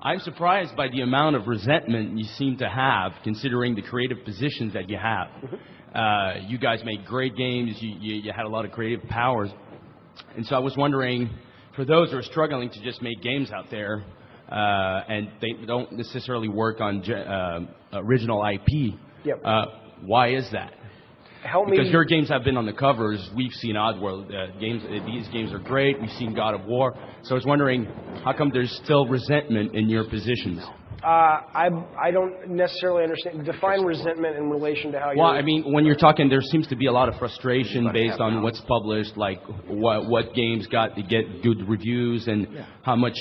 I'm surprised by the amount of resentment you seem to have, considering the creative positions that you have. You guys make great games. You had a lot of creative powers. And so I was wondering, for those who are struggling to just make games out there, and they don't necessarily work on original IP, Yep. Why is that? Help me. Because your games have been on the covers. We've seen Oddworld games. These games are great. We've seen God of War. So I was wondering, how come there's still resentment in your positions? I don't necessarily understand. Define resentment in relation to how you. Well, I mean, when you're talking, there seems to be a lot of frustration based on what's published, like what games got to get good reviews and how much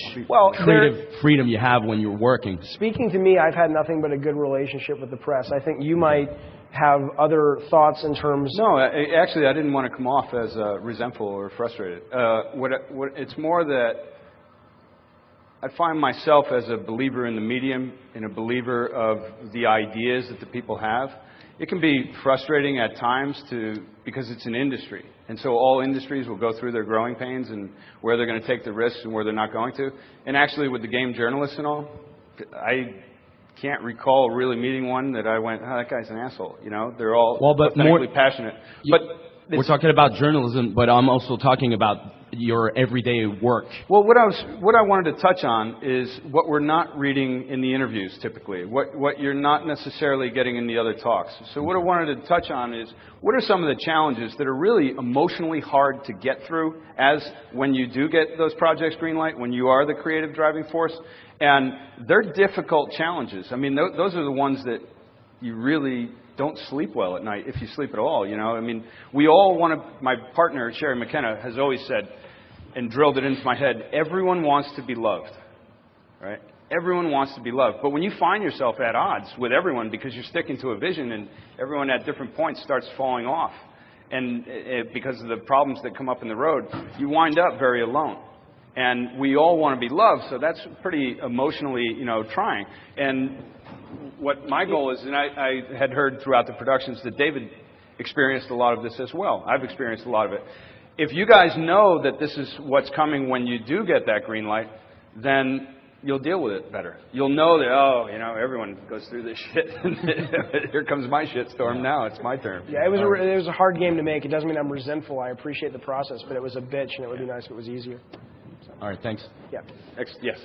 creative freedom you have when you're working. Speaking to me, I've had nothing but a good relationship with the press. I think you might have other thoughts in terms. No, actually, I didn't want to come off as resentful or frustrated. It's more that I find myself as a believer in the medium and a believer of the ideas that the people have. It can be frustrating at times because it's an industry. And so all industries will go through their growing pains and where they're going to take the risks and where they're not going to. And actually with the game journalists and all, I can't recall really meeting one that I went, oh, that guy's an asshole. You know, they're all authentically passionate. We're talking about journalism, but I'm also talking about your everyday work. Well, what I wanted to touch on is what we're not reading in the interviews typically, what you're not necessarily getting in the other talks. So what I wanted to touch on is what are some of the challenges that are really emotionally hard to get through as when you do get those projects greenlight, when you are the creative driving force, and they're difficult challenges. I mean, those are the ones that you really don't sleep well at night, if you sleep at all, you know. I mean, we all want to, my partner, Sherry McKenna, has always said, and drilled it into my head, everyone wants to be loved, right? Everyone wants to be loved. But when you find yourself at odds with everyone because you're sticking to a vision and everyone at different points starts falling off, and because of the problems that come up in the road, you wind up very alone. And we all want to be loved, so that's pretty emotionally, you know, trying. And what my goal is, and I had heard throughout the productions that David experienced a lot of this as well. I've experienced a lot of it. If you guys know that this is what's coming when you do get that green light, then you'll deal with it better. You'll know that, oh, you know, everyone goes through this shit. Here comes my shitstorm now. It's my turn. Yeah, it was a hard game to make. It doesn't mean I'm resentful. I appreciate the process, but it was a bitch, and it would be nice if it was easier. So. All right, thanks. Yeah. Yes.